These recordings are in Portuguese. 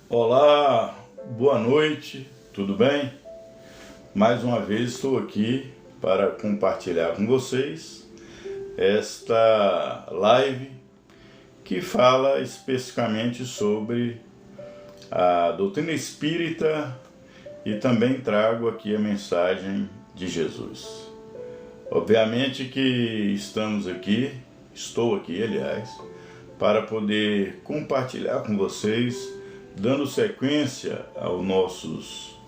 Olá, boa noite, tudo bem? Mais uma vez estou aqui para compartilhar com vocês esta live que fala especificamente sobre a doutrina espírita e também trago aqui a mensagem de Jesus. Obviamente que estou aqui, aliás, para poder compartilhar com vocês, dando sequência ao nosso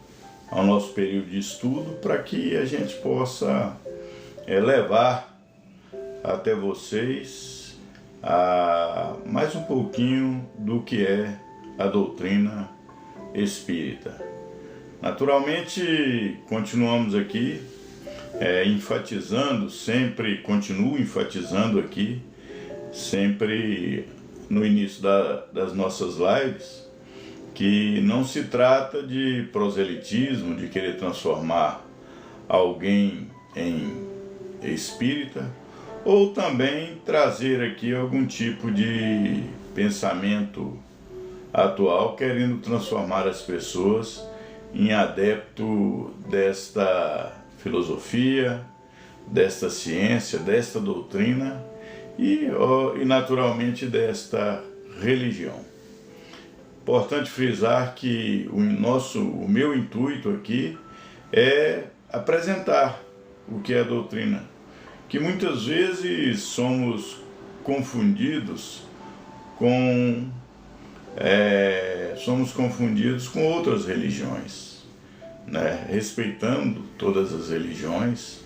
período de estudo, para que a gente possa levar até vocês mais um pouquinho do que é a doutrina espírita. Naturalmente, continuamos aqui continuo enfatizando aqui, sempre no início das nossas lives, que não se trata de proselitismo, de querer transformar alguém em espírita, ou também trazer aqui algum tipo de pensamento atual, querendo transformar as pessoas em adepto desta filosofia, desta ciência, desta doutrina e naturalmente desta religião. Importante frisar que o meu intuito aqui é apresentar o que é a doutrina, que muitas vezes somos confundidos com outras religiões, né? Respeitando todas as religiões,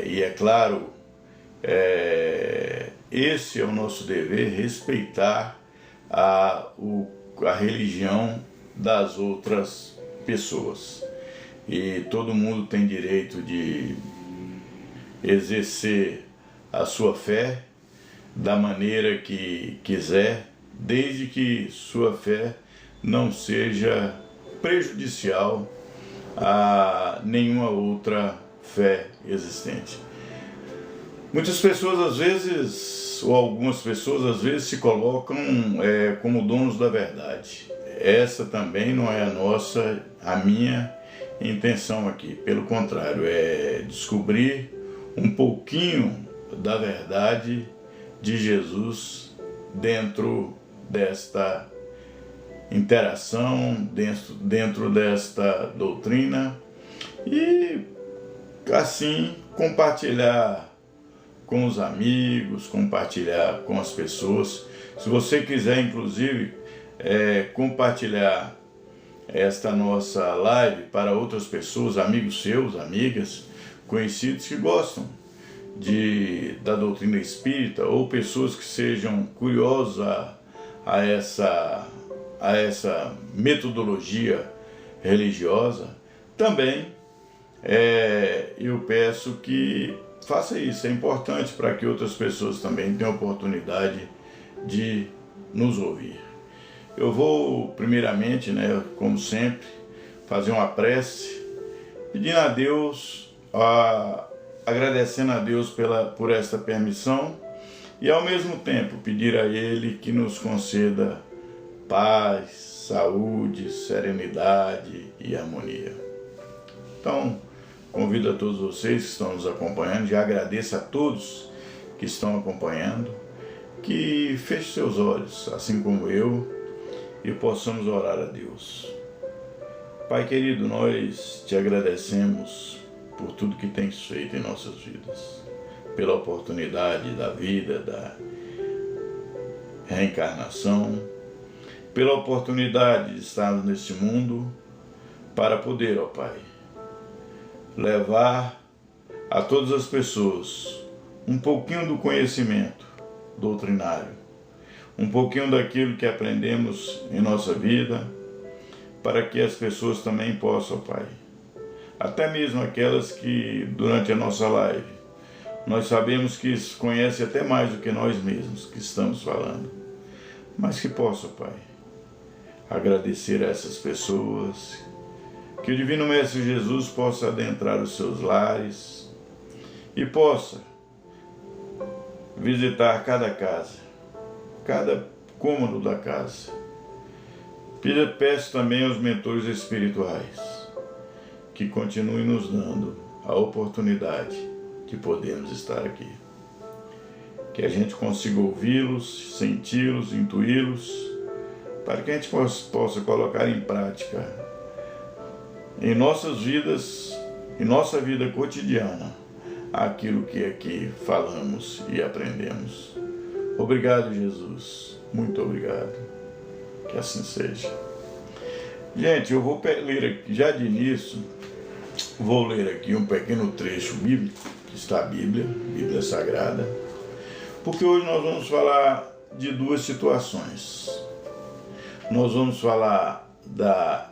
e é claro, esse é o nosso dever, respeitar a religião das outras pessoas. E todo mundo tem direito de exercer a sua fé da maneira que quiser, desde que sua fé não seja prejudicial a nenhuma outra fé existente. Muitas pessoas às vezes, ou algumas pessoas às vezes, se colocam como donos da verdade. Essa também não é a minha intenção aqui. Pelo contrário, é descobrir um pouquinho da verdade de Jesus dentro desta interação, dentro desta doutrina, e assim compartilhar com os amigos, compartilhar com as pessoas. Se você quiser, inclusive, compartilhar esta nossa live para outras pessoas, amigos seus, amigas, conhecidos que gostam da doutrina espírita, ou pessoas que sejam curiosas a essa metodologia religiosa, também eu peço que faça isso. É importante para que outras pessoas também tenham a oportunidade de nos ouvir. Eu vou, primeiramente, como sempre, fazer uma prece, pedindo a Deus, agradecendo a Deus por esta permissão, e ao mesmo tempo pedir a Ele que nos conceda paz, saúde, serenidade e harmonia. Então, convido a todos vocês que estão nos acompanhando, e agradeço a todos que estão acompanhando, que fechem seus olhos, assim como eu, e possamos orar a Deus. Pai querido, nós te agradecemos por tudo que tens feito em nossas vidas, pela oportunidade da vida, da reencarnação, pela oportunidade de estarmos neste mundo para poder, ó Pai, levar a todas as pessoas um pouquinho do conhecimento doutrinário, um pouquinho daquilo que aprendemos em nossa vida, para que as pessoas também possam, Pai, até mesmo aquelas que durante a nossa live nós sabemos que conhecem até mais do que nós mesmos que estamos falando, mas que possam, Pai, agradecer a essas pessoas, que o Divino Mestre Jesus possa adentrar os seus lares e possa visitar cada casa, cada cômodo da casa, Peço também aos mentores espirituais que continuem nos dando a oportunidade de podermos estar aqui. Que a gente consiga ouvi-los, senti-los, intuí-los, para que a gente possa colocar em prática em nossas vidas, em nossa vida cotidiana, aquilo que aqui falamos e aprendemos. Obrigado, Jesus. Muito obrigado. Que assim seja. Gente, eu vou ler aqui, já de início, vou ler aqui um pequeno trecho bíblico, que está a Bíblia Sagrada, porque hoje nós vamos falar de duas situações. Nós vamos falar da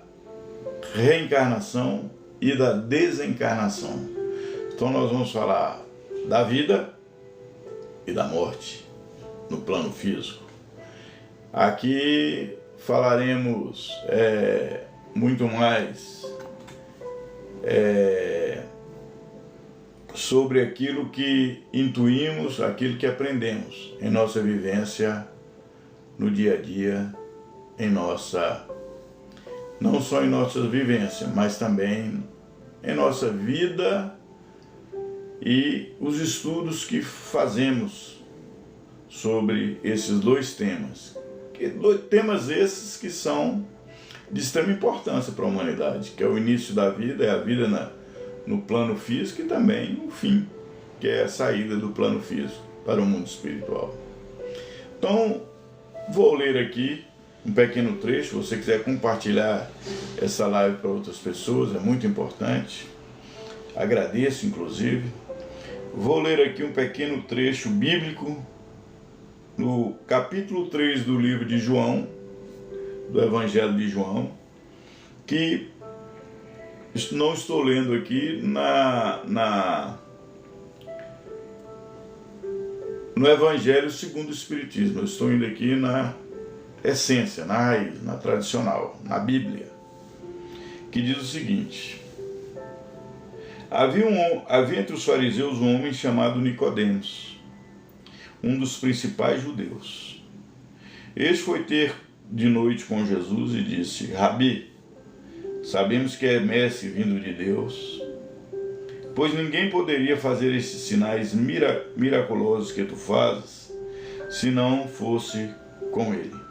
reencarnação e da desencarnação. Então nós vamos falar da vida e da morte no plano físico. Aqui falaremos muito mais sobre aquilo que intuímos, aquilo que aprendemos em nossa vivência no dia a dia, não só em nossa vivência, mas também em nossa vida e os estudos que fazemos sobre esses dois temas. Temas esses que são de extrema importância para a humanidade, que é o início da vida, é a vida no plano físico, e também o fim, que é a saída do plano físico para o mundo espiritual. Então, vou ler aqui um pequeno trecho. Se você quiser compartilhar essa live para outras pessoas, é muito importante. Agradeço, inclusive. Vou ler aqui um pequeno trecho bíblico no capítulo 3 do livro de João, do Evangelho de João, que não estou lendo aqui no Evangelho segundo o Espiritismo. Eu estou indo aqui na essência, na raiz, na tradicional, na Bíblia, que diz o seguinte: havia entre os fariseus um homem chamado Nicodemos, um dos principais judeus. Este foi ter de noite com Jesus e disse: Rabi, sabemos que é mestre vindo de Deus, pois ninguém poderia fazer esses sinais miraculosos que tu fazes, se não fosse com ele.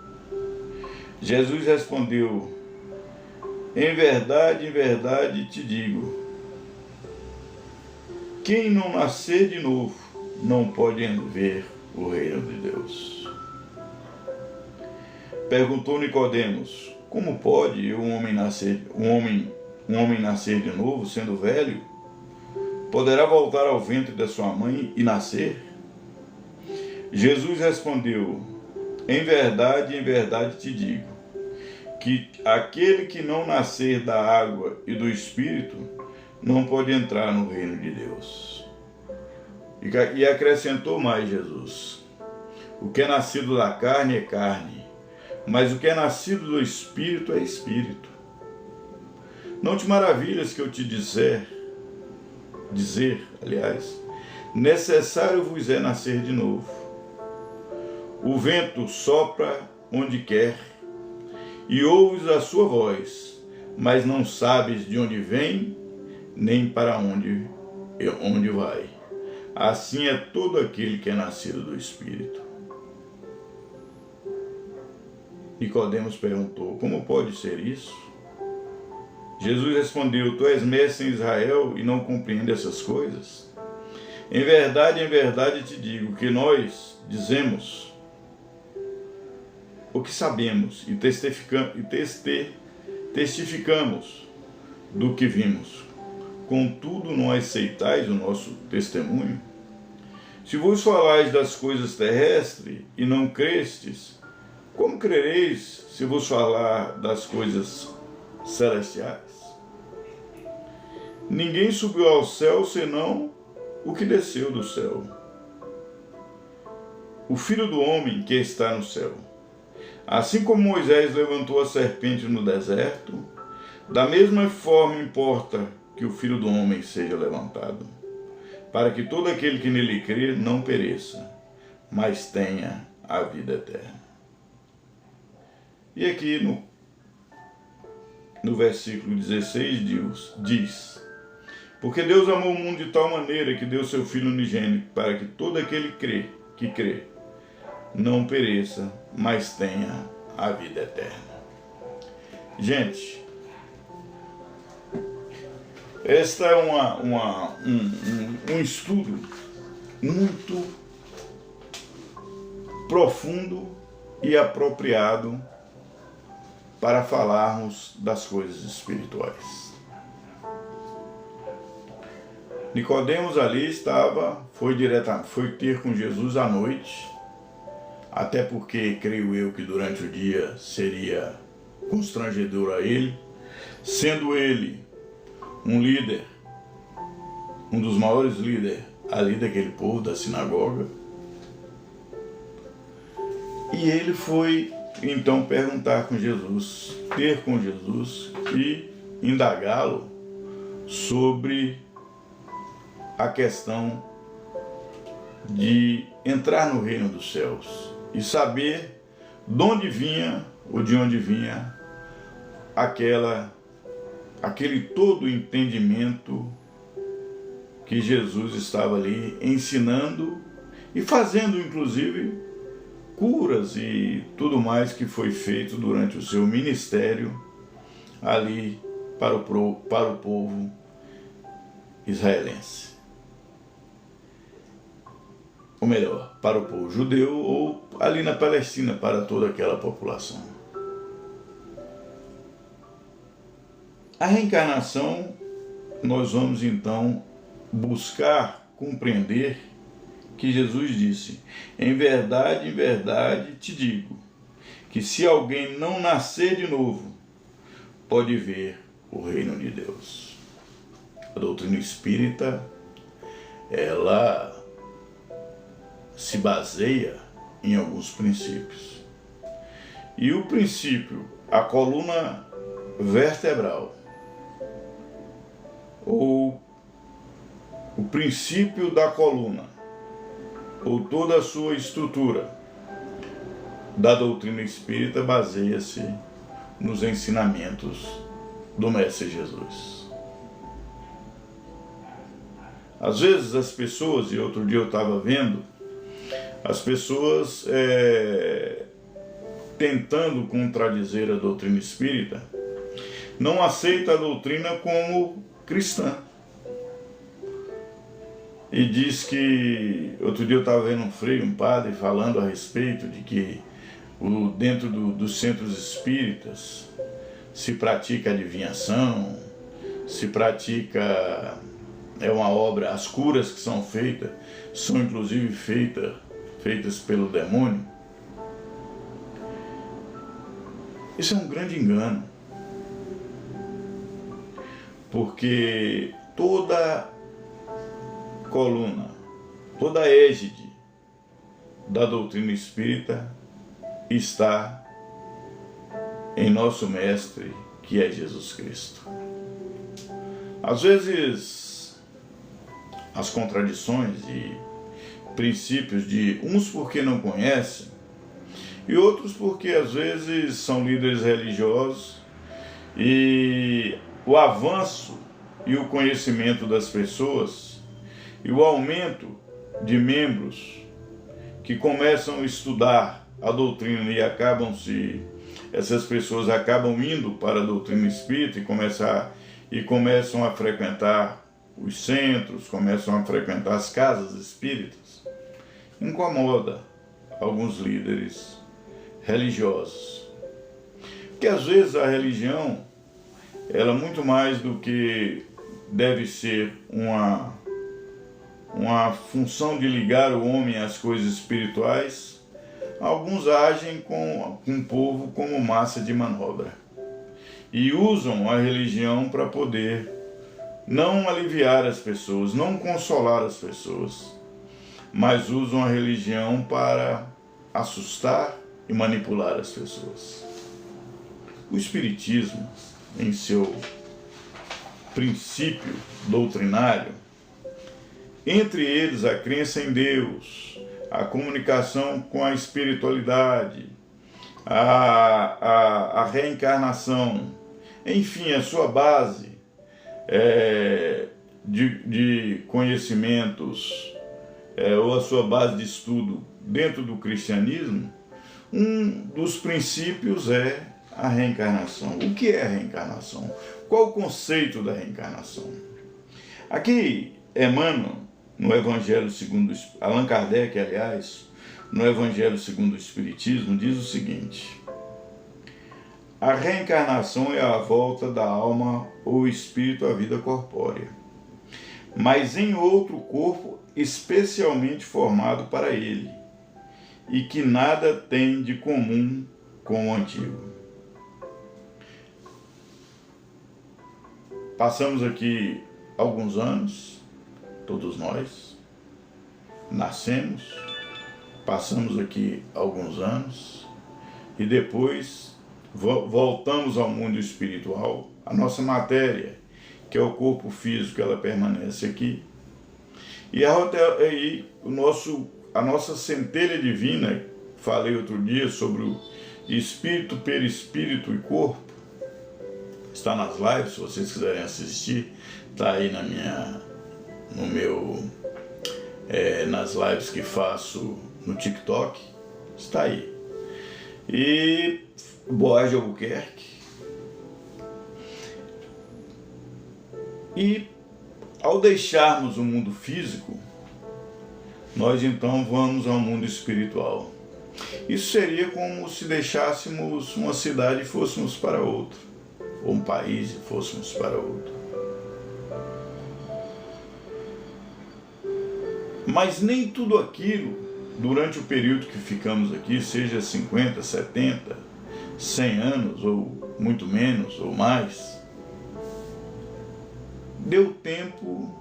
Jesus respondeu: em verdade te digo, quem não nascer de novo não pode ver o reino de Deus. Perguntou Nicodemos: como pode um homem nascer de novo, sendo velho? Poderá voltar ao ventre da sua mãe e nascer? Jesus respondeu: em verdade te digo, que aquele que não nascer da água e do Espírito não pode entrar no reino de Deus. E acrescentou mais Jesus: o que é nascido da carne é carne, mas o que é nascido do Espírito é Espírito. Não te maravilhas que eu te dizer, necessário vos é nascer de novo. O vento sopra onde quer, e ouves a sua voz, mas não sabes de onde vem, nem para onde vai. Assim é todo aquele que é nascido do Espírito. Nicodemos perguntou: como pode ser isso? Jesus respondeu: tu és mestre em Israel e não compreende essas coisas? Em verdade te digo que nós dizemos o que sabemos e testificamos do que vimos. Contudo, não aceitais o nosso testemunho? Se vos falais das coisas terrestres e não crestes, como crereis se vos falar das coisas celestiais? Ninguém subiu ao céu senão o que desceu do céu, o Filho do Homem que está no céu. Assim como Moisés levantou a serpente no deserto, da mesma forma importa que o Filho do Homem seja levantado, para que todo aquele que nele crê não pereça, mas tenha a vida eterna. E aqui no no versículo 16, diz: porque Deus amou o mundo de tal maneira que deu seu Filho unigênito, para que todo aquele que crê não pereça, mas tenha a vida eterna. Gente, esta é um estudo muito profundo e apropriado para falarmos das coisas espirituais. Nicodemos ali foi ter com Jesus à noite, até porque creio eu que durante o dia seria constrangedor a ele, sendo ele um líder, um dos maiores líderes ali daquele povo, da sinagoga. E ele foi então perguntar com Jesus, ter com Jesus e indagá-lo sobre a questão de entrar no reino dos céus e saber de onde vinha ou de onde vinha aquele todo entendimento que Jesus estava ali ensinando e fazendo inclusive curas e tudo mais que foi feito durante o seu ministério ali para o povo israelense. Ou melhor, para o povo judeu ou ali na Palestina, para toda aquela população. A reencarnação, nós vamos então buscar compreender que Jesus disse: em verdade te digo, que se alguém não nascer de novo, pode ver o reino de Deus. A doutrina espírita, ela se baseia em alguns princípios. E o princípio, a coluna vertebral, ou o princípio da coluna, ou toda a sua estrutura da doutrina espírita, baseia-se nos ensinamentos do Mestre Jesus. Às vezes as pessoas, e outro dia eu estava vendo, as pessoas tentando contradizer a doutrina espírita, não aceita a doutrina como cristã. E diz que, outro dia eu estava vendo um padre falando a respeito de que dentro dos centros espíritas se pratica adivinhação, se pratica, uma obra, as curas que são feitas, são inclusive feitas pelo demônio. Isso é um grande engano, porque toda coluna, toda a égide da doutrina espírita está em nosso Mestre, que é Jesus Cristo. Às vezes, as contradições e princípios de uns porque não conhecem, e outros porque às vezes são líderes religiosos e o avanço e o conhecimento das pessoas e o aumento de membros que começam a estudar a doutrina e essas pessoas acabam indo para a doutrina espírita e começam a frequentar os centros, começam a frequentar as casas espíritas, incomoda alguns líderes religiosos. Porque às vezes a religião, ela muito mais do que deve ser uma função de ligar o homem às coisas espirituais, alguns agem com o povo como massa de manobra e usam a religião para poder não aliviar as pessoas, não consolar as pessoas, mas usam a religião para assustar e manipular as pessoas. O Espiritismo, em seu princípio doutrinário, entre eles a crença em Deus, a comunicação com a espiritualidade, a reencarnação, enfim, a sua base de conhecimentos ou a sua base de estudo dentro do cristianismo, um dos princípios é a reencarnação. O que é a reencarnação? Qual o conceito da reencarnação? Aqui, Emmanuel, no Evangelho segundo Allan Kardec, aliás, no Evangelho segundo o Espiritismo, diz o seguinte: a reencarnação é a volta da alma ou espírito à vida corpórea, mas em outro corpo especialmente formado para ele, e que nada tem de comum com o antigo. Passamos aqui alguns anos, todos nós, nascemos, passamos aqui alguns anos, e depois voltamos ao mundo espiritual. A nossa matéria, que é o corpo físico, ela permanece aqui. E a nossa centelha divina, falei outro dia sobre o espírito, perispírito e corpo, está nas lives, se vocês quiserem assistir, está aí nas lives que faço no TikTok, está aí. E Boaz de Albuquerque. E ao deixarmos o mundo físico, nós então vamos ao mundo espiritual. Isso seria como se deixássemos uma cidade e fôssemos para outra, ou um país e fôssemos para outro. Mas nem tudo aquilo, durante o período que ficamos aqui, seja 50, 70, 100 anos, ou muito menos, ou mais, deu tempo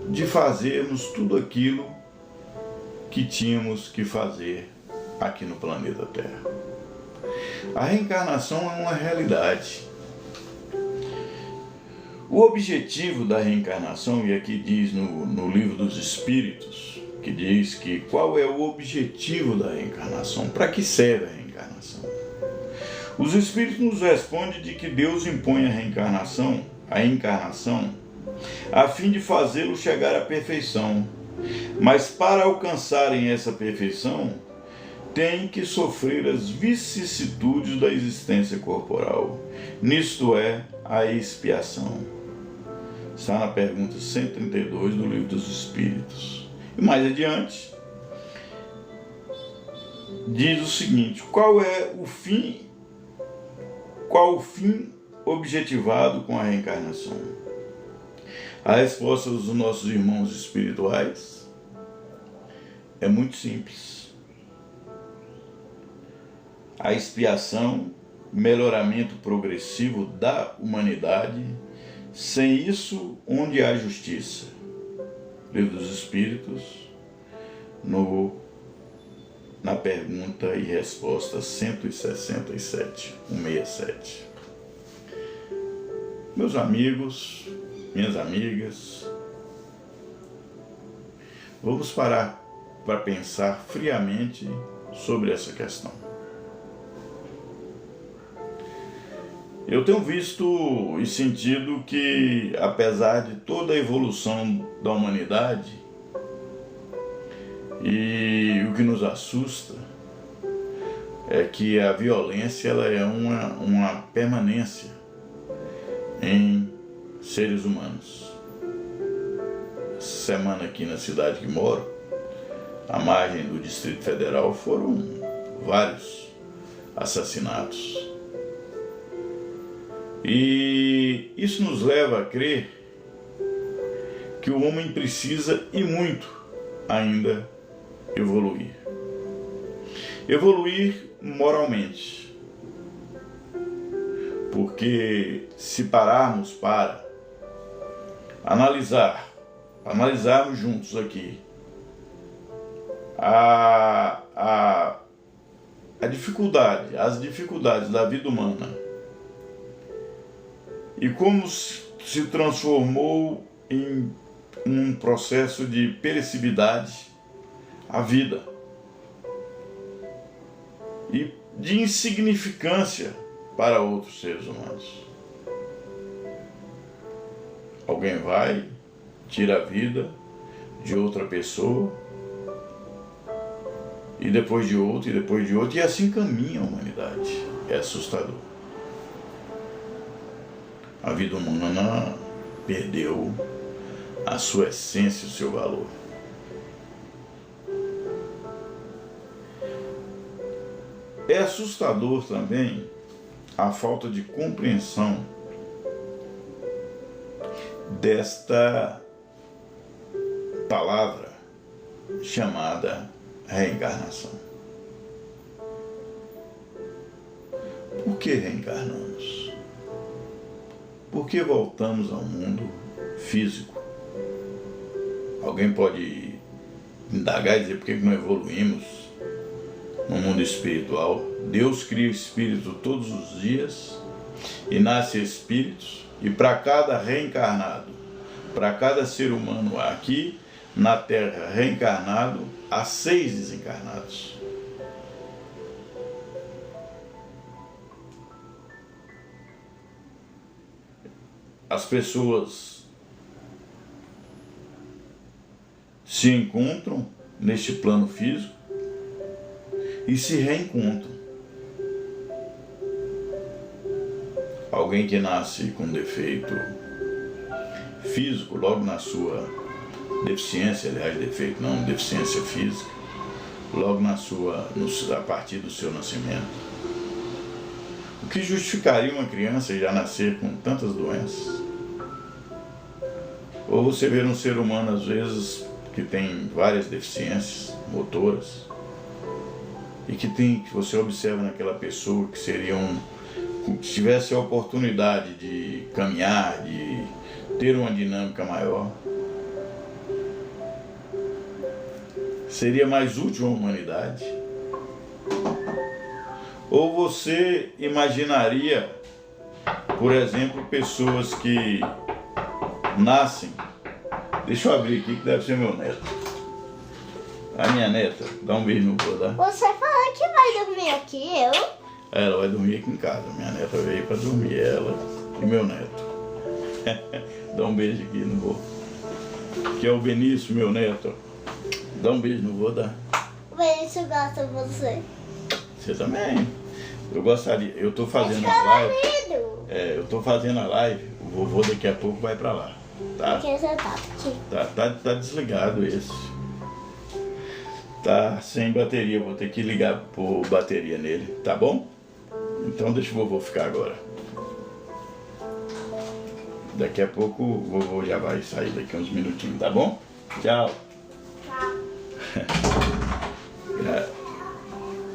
de fazermos tudo aquilo que tínhamos que fazer aqui no planeta Terra. A reencarnação é uma realidade. O objetivo da reencarnação, e aqui diz no Livro dos Espíritos, que diz que qual é o objetivo da reencarnação, para que serve a reencarnação? Os Espíritos nos respondem de que Deus impõe a encarnação, a fim de fazê-lo chegar à perfeição. Mas para alcançarem essa perfeição, têm que sofrer as vicissitudes da existência corporal. Nisto é a expiação. Está na pergunta 132 do Livro dos Espíritos. E mais adiante, diz o seguinte: qual o fim objetivado com a reencarnação? A resposta dos nossos irmãos espirituais é muito simples. A expiação, melhoramento progressivo da humanidade. Sem isso, onde há justiça? Livro dos Espíritos, na pergunta e resposta 167, 167. Meus amigos, minhas amigas, vamos parar para pensar friamente sobre essa questão. Eu tenho visto e sentido que, apesar de toda a evolução da humanidade, e o que nos assusta é que a violência ela é uma permanência em seres humanos. Essa semana aqui na cidade que moro, à margem do Distrito Federal, foram vários assassinatos. E isso nos leva a crer que o homem precisa e muito ainda evoluir. Evoluir moralmente. Porque se pararmos para analisarmos juntos aqui as dificuldades da vida humana e como se transformou em um processo de perecibilidade a vida e de insignificância para outros seres humanos. alguém vai, tira a vida de outra pessoa, e depois de outro, e depois de outro, e assim caminha a humanidade. É assustador. A vida humana perdeu a sua essência, o seu valor. É assustador também a falta de compreensão desta palavra chamada reencarnação. Por que reencarnamos? Por que voltamos ao mundo físico? Alguém pode indagar e dizer por que não evoluímos no mundo espiritual? Deus cria espírito todos os dias e nasce espíritos, e para cada reencarnado, para cada ser humano aqui na Terra reencarnado, há 6 desencarnados. As pessoas se encontram neste plano físico e se reencontram. Alguém que nasce com defeito físico, logo na sua deficiência, aliás, defeito não, deficiência física, logo a partir do seu nascimento. O que justificaria uma criança já nascer com tantas doenças? Ou você vê um ser humano, às vezes, que tem várias deficiências motoras, e que você observa naquela pessoa que seria se tivesse a oportunidade de caminhar, de ter uma dinâmica maior, seria mais útil à humanidade? Ou você imaginaria, por exemplo, pessoas que nascem... Deixa eu abrir aqui que deve ser meu neto. A minha neta, dá um beijo no vô, tá? Você falou que vai dormir aqui, eu? Ela vai dormir aqui em casa. Minha neta veio para dormir, ela e meu neto. Dá um beijo aqui no vô. Que é o Benício, meu neto. Dá um beijo no vô, tá? O Benício gosta de você. Você também. Eu gostaria. Eu tô fazendo a live. Eu tô fazendo a live. O vovô daqui a pouco vai para lá. Tá? Tá desligado esse. Tá sem bateria, vou ter que ligar por bateria nele, tá bom? Então deixa o vovô ficar agora. Daqui a pouco o vovô já vai sair daqui uns minutinhos, tá bom? Tchau.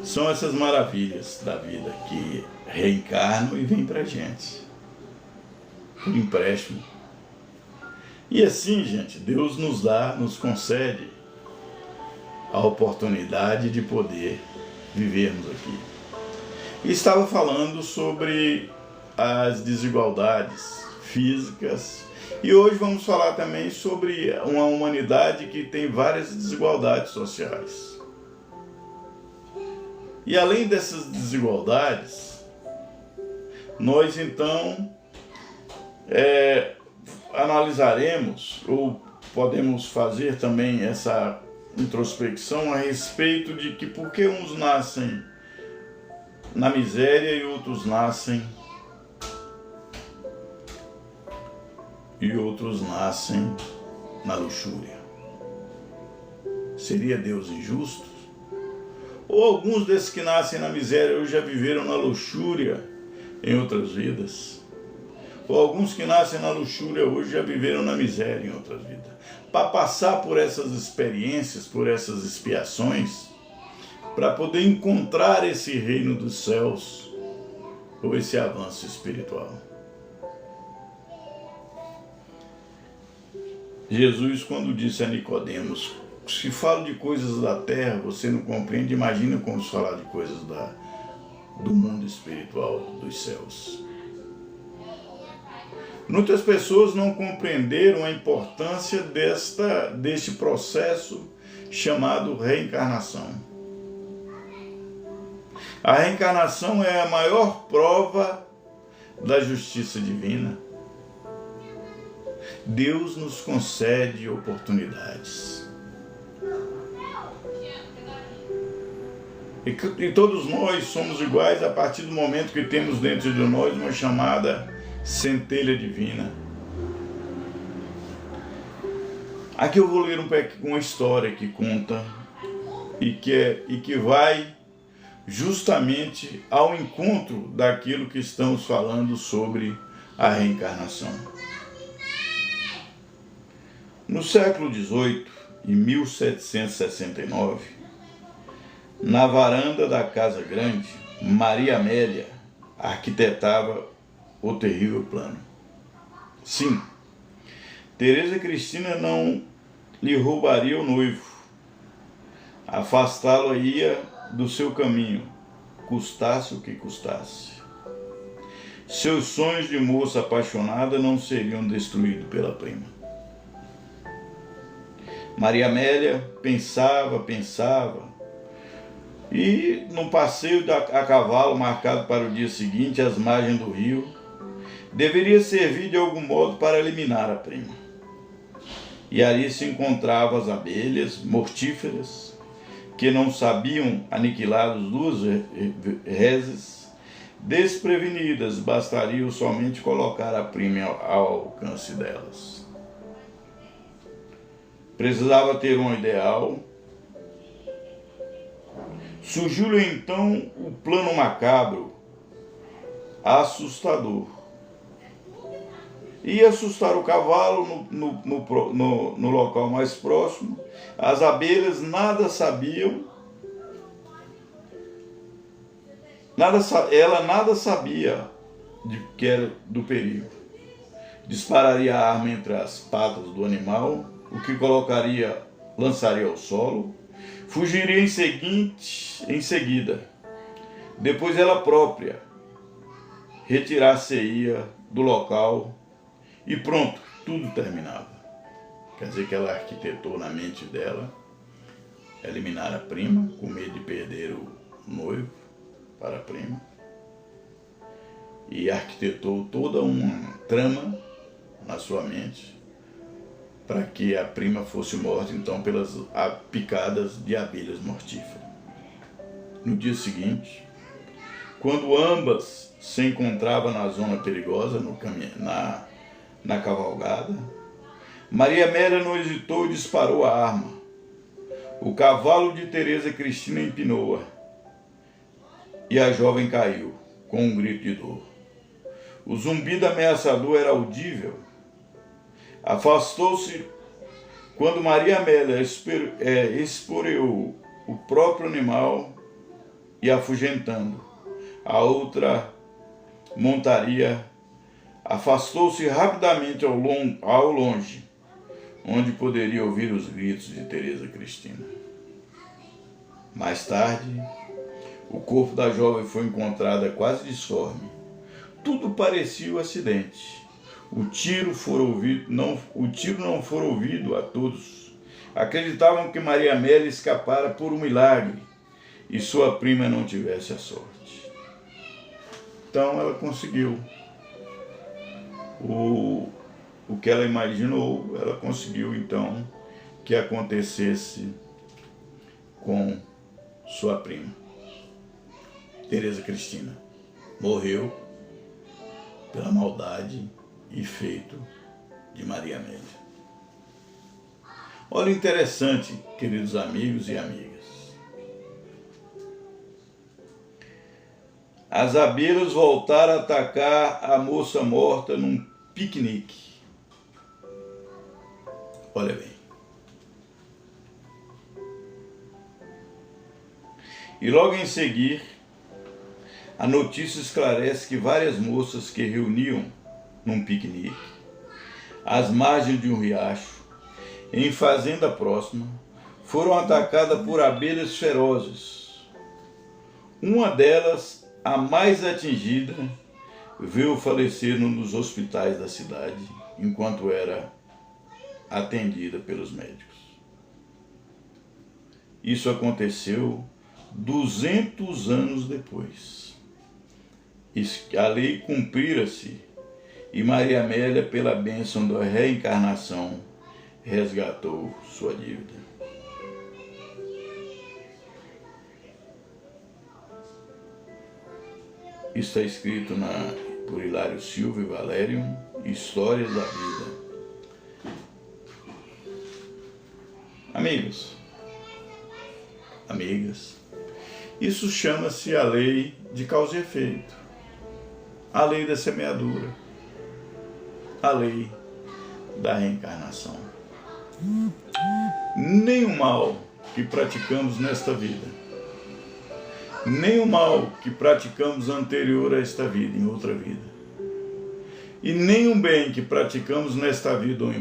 São essas maravilhas da vida que reencarnam e vêm pra gente. Por empréstimo. E assim, gente, Deus nos concede a oportunidade de poder vivermos aqui. E estava falando sobre as desigualdades físicas, e hoje vamos falar também sobre uma humanidade que tem várias desigualdades sociais. E além dessas desigualdades, nós então analisaremos, ou podemos fazer também essa introspecção a respeito de que por que uns nascem na miséria e outros nascem na luxúria. Seria Deus injusto? Ou alguns desses que nascem na miséria hoje já viveram na luxúria em outras vidas? Ou alguns que nascem na luxúria hoje já viveram na miséria em outras vidas? Para passar por essas experiências, por essas expiações, para poder encontrar esse reino dos céus, ou esse avanço espiritual. Jesus, quando disse a Nicodemos, se falo de coisas da terra, você não compreende, imagina como se falar de coisas do mundo espiritual, dos céus. Muitas pessoas não compreenderam a importância deste processo chamado reencarnação. A reencarnação é a maior prova da justiça divina. Deus nos concede oportunidades. E todos nós somos iguais a partir do momento que temos dentro de nós uma chamada centelha divina. Aqui eu vou ler uma história que conta e que vai justamente ao encontro daquilo que estamos falando sobre a reencarnação. No século XVIII, em 1769, na varanda da Casa Grande, Maria Amélia arquitetava o terrível plano. Sim, Teresa Cristina não lhe roubaria o noivo, afastá-lo-ia do seu caminho, custasse o que custasse. Seus sonhos de moça apaixonada não seriam destruídos pela prima. Maria Amélia pensava, e num passeio a cavalo marcado para o dia seguinte, às margens do rio, deveria servir de algum modo para eliminar a prima. E ali se encontravam as abelhas mortíferas, que não sabiam aniquilar as duas reses, desprevenidas, bastaria somente colocar a prima ao alcance delas. Precisava ter um ideal. Surgiu-lhe então o plano macabro, assustador. Ia assustar o cavalo no local mais próximo. As abelhas nada sabiam. Ela nada sabia que era do perigo. Dispararia a arma entre as patas do animal, o que lançaria ao solo, fugiria em seguida. Depois ela própria retirar-se-ia do local e pronto, tudo terminava. Quer dizer que ela arquitetou na mente dela eliminar a prima, com medo de perder o noivo para a prima, e arquitetou toda uma trama na sua mente para que a prima fosse morta então pelas picadas de abelhas mortíferas. No dia seguinte, quando ambas se encontravam na zona perigosa, na cavalgada, Maria Amélia não hesitou e disparou a arma. O cavalo de Teresa Cristina empinou-a e a jovem caiu com um grito de dor. O zumbido ameaçador era audível. Afastou-se quando Maria Amélia esporeou o próprio animal e afugentando a outra montaria, afastou-se rapidamente ao longe, onde poderia ouvir os gritos de Teresa Cristina. Mais tarde, o corpo da jovem foi encontrado quase disforme. Tudo parecia um acidente. O tiro não foi ouvido a todos. Acreditavam que Maria Amélia escapara por um milagre e sua prima não tivesse a sorte. Então ela conseguiu. O que ela imaginou, ela conseguiu então que acontecesse com sua prima. Teresa Cristina morreu pela maldade e feito de Maria Amélia. Olha, interessante, queridos amigos e amigas. As abelhas voltaram a atacar a moça morta num piquenique. Olha bem. E logo em seguir, a notícia esclarece que várias moças que reuniam num piquenique, às margens de um riacho, em fazenda próxima, foram atacadas por abelhas ferozes. Uma delas, a mais atingida, veio falecer num dos hospitais da cidade, enquanto era atendida pelos médicos. Isso aconteceu 200 anos depois. A lei cumprira-se E Maria Amélia, pela bênção da reencarnação, resgatou sua dívida. Isso está escrito por Hilário Silva e Valério, Histórias da Vida. Amigos, amigas, isso chama-se a lei de causa e efeito, a lei da semeadura, a lei da reencarnação. Nem o mal que praticamos nesta vida, nem o mal que praticamos anterior a esta vida, em outra vida, e nem o bem que praticamos nesta vida ou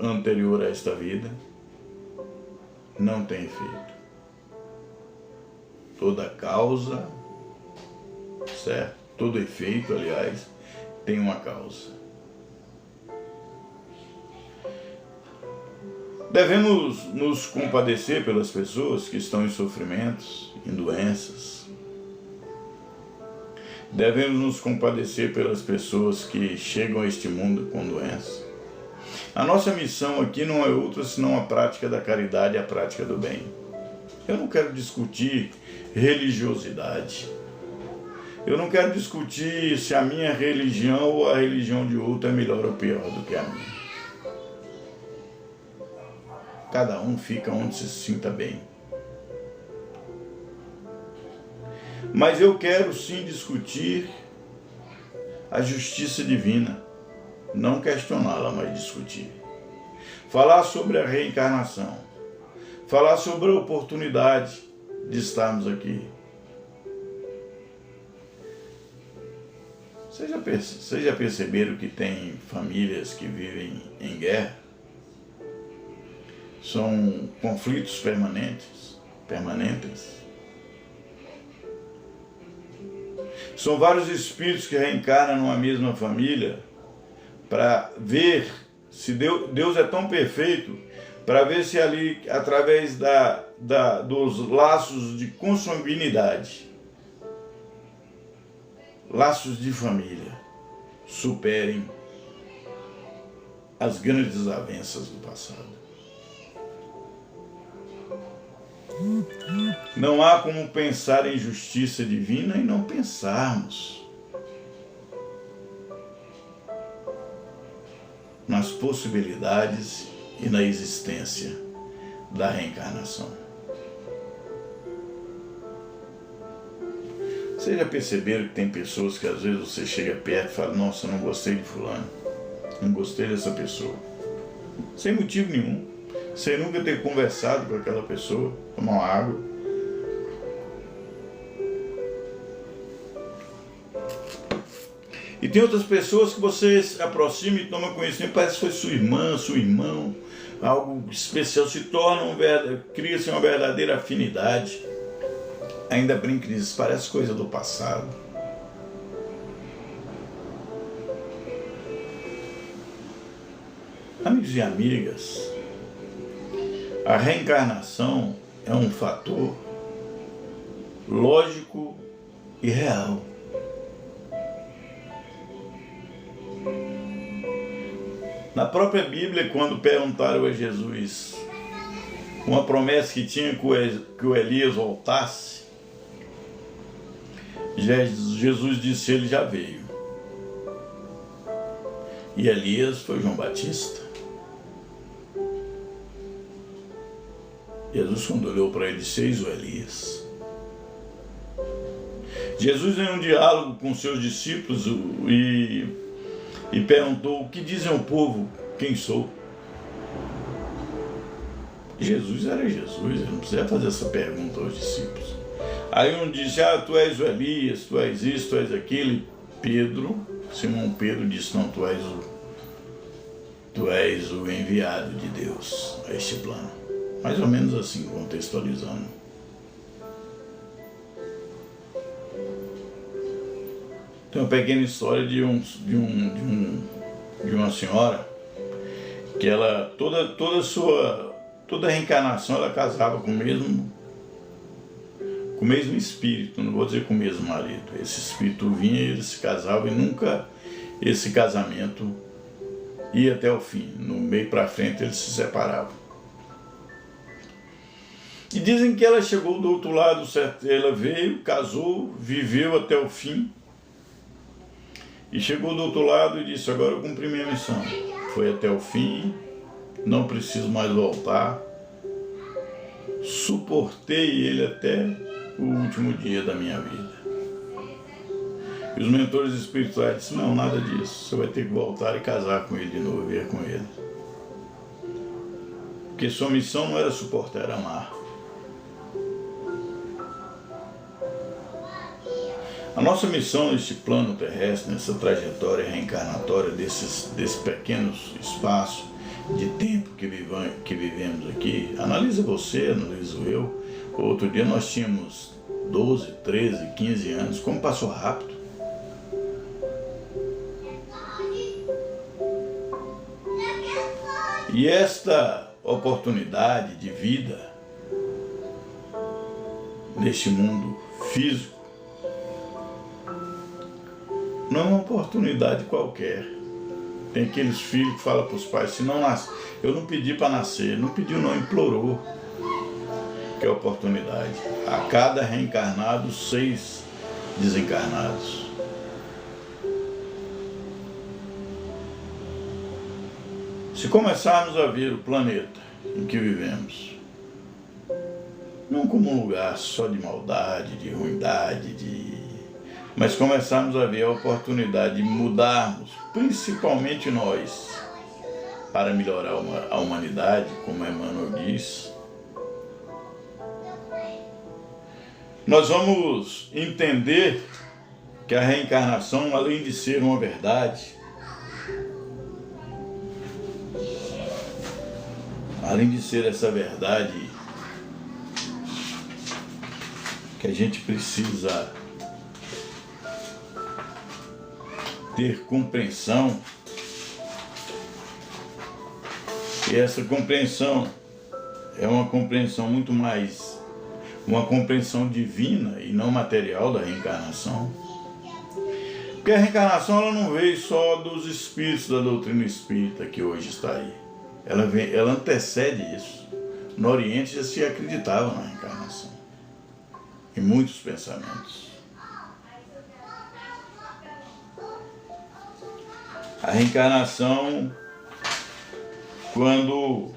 anterior a esta vida, não tem efeito. Toda causa, certo? Todo efeito, aliás, tem uma causa. Devemos nos compadecer pelas pessoas que estão em sofrimentos, em doenças. Devemos nos compadecer pelas pessoas que chegam a este mundo com doença. A nossa missão aqui não é outra senão a prática da caridade e a prática do bem. Eu não quero discutir religiosidade. Eu não quero discutir se a minha religião ou a religião de outro é melhor ou pior do que a minha. Cada um fica onde se sinta bem. Mas eu quero sim discutir a justiça divina. Não questioná-la, mas discutir. Falar sobre a reencarnação. Falar sobre a oportunidade de estarmos aqui. Vocês já perceberam que tem famílias que vivem em guerra? São conflitos permanentes. São vários espíritos que reencarnam numa mesma família para ver se Deus é tão perfeito, para ver se ali, através dos laços de consanguinidade, laços de família, superem as grandes desavenças do passado. Não há como pensar em justiça divina e não pensarmos nas possibilidades e na existência da reencarnação. Vocês já perceberam que tem pessoas que às vezes você chega perto e fala: nossa, não gostei de fulano, não gostei dessa pessoa, sem motivo nenhum, sem nunca ter conversado com aquela pessoa, tomar uma água. E tem outras pessoas que você se aproxima e toma conhecimento, parece que foi sua irmã, seu irmão, algo especial, cria-se uma verdadeira afinidade. Ainda brinca que isso parece coisa do passado. Amigos e amigas, a reencarnação é um fator lógico e real. Na própria Bíblia, quando perguntaram a Jesus uma promessa que tinha que o Elias voltasse, Jesus disse: ele já veio. E Elias foi João Batista. Jesus, quando olhou para ele, disse: eis o Elias. Jesus, em um diálogo com seus discípulos, e perguntou: o que dizem o povo, quem sou? Jesus era Jesus, ele não precisava fazer essa pergunta aos discípulos. Aí um disse: tu és o Elias, tu és isso, tu és aquilo. Simão Pedro disse: não, tu és o enviado de Deus a este plano. Mais ou menos assim, contextualizando. Tem uma pequena história de uma senhora que ela, toda a reencarnação, ela casava com o mesmo espírito, não vou dizer com o mesmo marido. Esse espírito vinha e eles se casavam e nunca esse casamento ia até o fim. No meio para frente eles se separavam. E dizem que ela chegou do outro lado, certo? Ela veio, casou, viveu até o fim. E chegou do outro lado e disse: agora eu cumpri minha missão. Foi até o fim, não preciso mais voltar. Suportei ele até o último dia da minha vida. E os mentores espirituais disseram: não, nada disso. Você vai ter que voltar e casar com ele de novo, viver com ele. Porque sua missão não era suportar, era amar. A nossa missão neste plano terrestre, nessa trajetória reencarnatória desse pequeno espaço de tempo que vivemos aqui, analisa você, analiso eu. Outro dia nós tínhamos 12, 13, 15 anos, como passou rápido. E esta oportunidade de vida neste mundo físico não é uma oportunidade qualquer. Tem aqueles filhos que falam para os pais: se não nasce, eu não pedi para nascer, não pediu não, implorou. Que é oportunidade. A cada reencarnado, 6 desencarnados. Se começarmos a ver o planeta em que vivemos, não como um lugar só de maldade, de ruindade, mas começarmos a ver a oportunidade de mudarmos, principalmente nós, para melhorar a humanidade, como Emmanuel diz, nós vamos entender que a reencarnação, além de ser uma verdade, além de ser essa verdade que a gente precisa ter compreensão, e essa compreensão é uma compreensão muito mais, uma compreensão divina e não material da reencarnação. Porque a reencarnação ela não veio só dos espíritos da doutrina espírita que hoje está aí. Ela antecede isso. No Oriente já se acreditava na reencarnação, em muitos pensamentos. A reencarnação, quando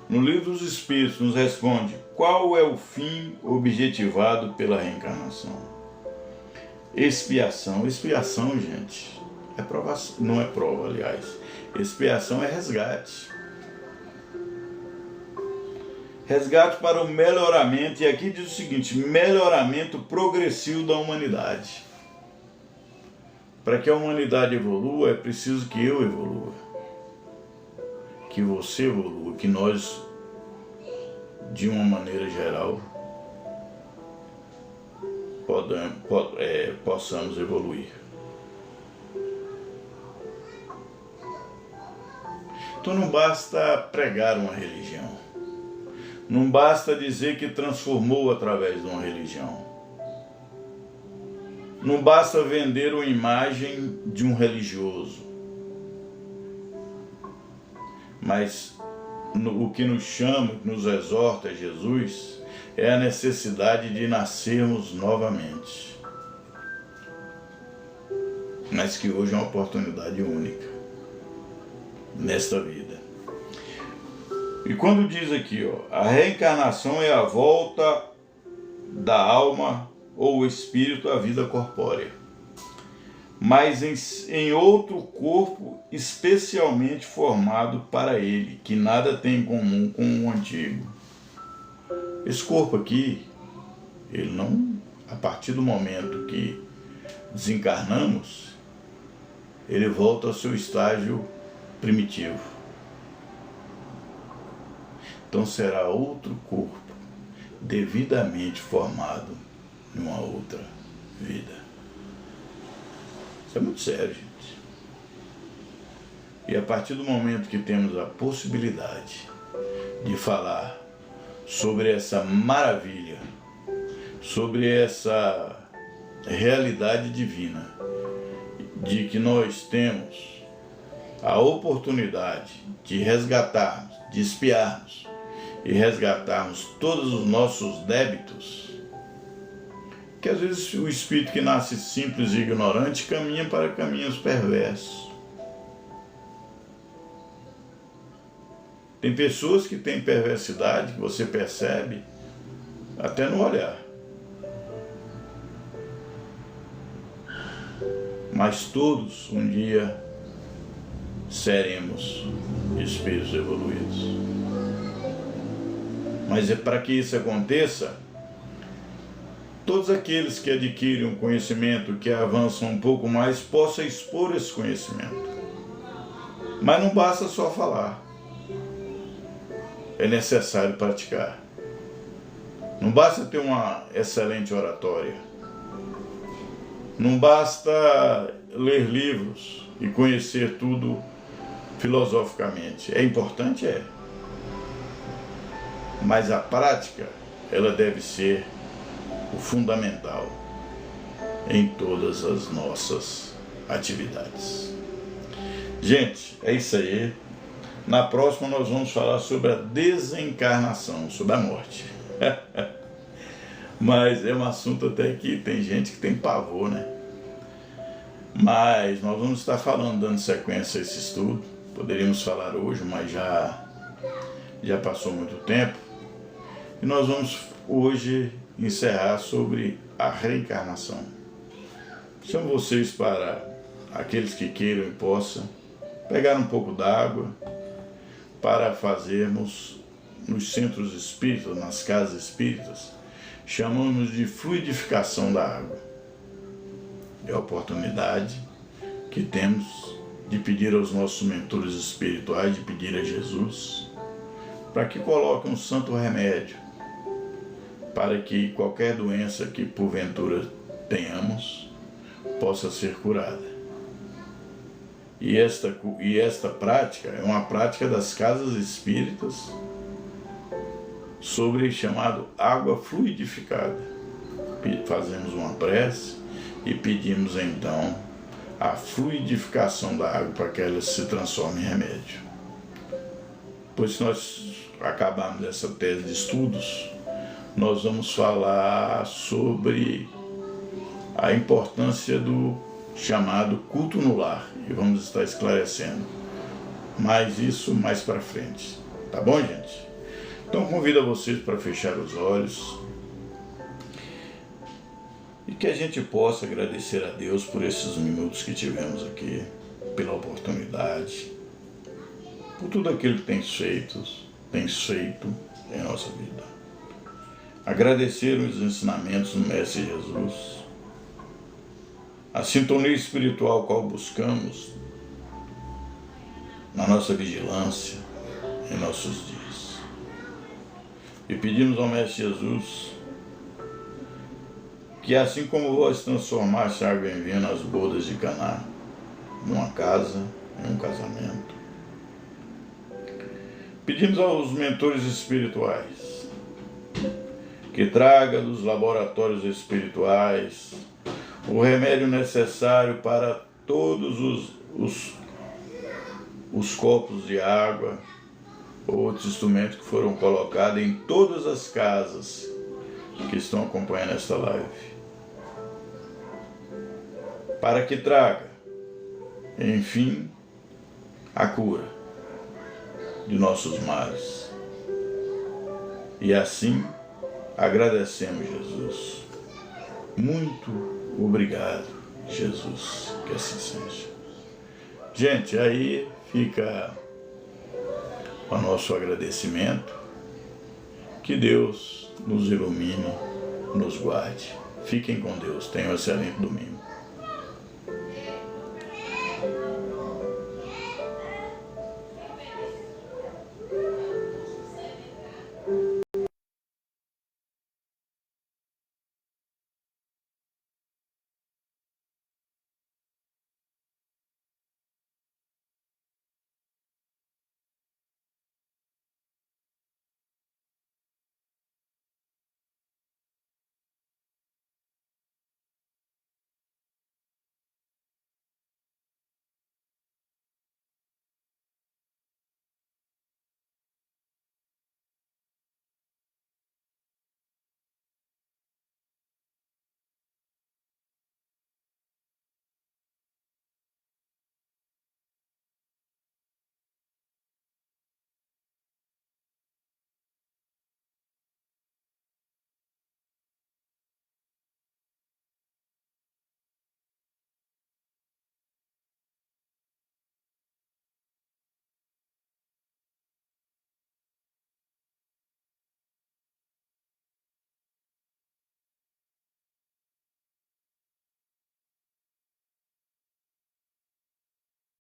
no Livro dos Espíritos nos responde qual é o fim objetivado pela reencarnação. Expiação. Expiação, gente, é provação, não é prova, aliás. Expiação é resgate. Resgate para o melhoramento, e aqui diz o seguinte: melhoramento progressivo da humanidade. Para que a humanidade evolua, é preciso que eu evolua, que você evolua, que nós, de uma maneira geral, possamos evoluir. Então não basta pregar uma religião, não basta dizer que transformou através de uma religião. Não basta vender uma imagem de um religioso, mas o que nos chama, que nos exorta Jesus, é a necessidade de nascermos novamente. Mas que hoje é uma oportunidade única nesta vida. E quando diz aqui, a reencarnação é a volta da alma ou o espírito à vida corpórea, mas em outro corpo especialmente formado para ele, que nada tem em comum com o antigo. Esse corpo aqui, ele não, a partir do momento que desencarnamos, ele volta ao seu estágio primitivo. Então será outro corpo, devidamente formado numa outra vida. Isso é muito sério, gente. E a partir do momento que temos a possibilidade de falar sobre essa maravilha, sobre essa realidade divina, de que nós temos a oportunidade de resgatarmos, de espiarmos e resgatarmos todos os nossos débitos, que às vezes o espírito que nasce simples e ignorante caminha para caminhos perversos. Tem pessoas que têm perversidade que você percebe até no olhar. Mas todos um dia seremos espíritos evoluídos. Mas é para que isso aconteça, todos aqueles que adquirem um conhecimento, que avançam um pouco mais, possam expor esse conhecimento. Mas não basta só falar. É necessário praticar. Não basta ter uma excelente oratória. Não basta ler livros e conhecer tudo filosoficamente. É importante? É. Mas a prática, ela deve ser o fundamental em todas as nossas atividades. Gente, é isso aí. Na próxima nós vamos falar sobre a desencarnação, sobre a morte. Mas é um assunto até que tem gente que tem pavor, né? Mas nós vamos estar falando, dando sequência a esse estudo. Poderíamos falar hoje, mas já passou muito tempo. E nós vamos hoje encerrar sobre a reencarnação. Chamo vocês para, aqueles que queiram e possam, pegar um pouco d'água para fazermos nos centros espíritas, nas casas espíritas, chamamos de fluidificação da água. É a oportunidade que temos de pedir aos nossos mentores espirituais, de pedir a Jesus, para que coloque um santo remédio, para que qualquer doença que porventura tenhamos possa ser curada. E esta prática é uma prática das casas espíritas sobre o chamado água fluidificada. Fazemos uma prece e pedimos então a fluidificação da água para que ela se transforme em remédio. Pois se nós acabarmos essa tese de estudos, nós vamos falar sobre a importância do chamado culto no lar, e vamos estar esclarecendo mais isso mais para frente. Tá bom, gente? Então convido a vocês para fechar os olhos e que a gente possa agradecer a Deus por esses minutos que tivemos aqui, pela oportunidade, por tudo aquilo que tem feito em nossa vida. Agradecer os ensinamentos do Mestre Jesus, a sintonia espiritual qual buscamos na nossa vigilância em nossos dias. E pedimos ao Mestre Jesus que, assim como vós transformaste a água em vinho nas bodas de Caná, numa casa, em um casamento, pedimos aos mentores espirituais que traga dos laboratórios espirituais o remédio necessário para todos os copos de água ou outros instrumentos que foram colocados em todas as casas que estão acompanhando esta live, para que traga, enfim, a cura de nossos males. E assim agradecemos, Jesus. Muito obrigado, Jesus, que assim seja. Gente, aí fica o nosso agradecimento. Que Deus nos ilumine, nos guarde. Fiquem com Deus. Tenham um excelente domingo.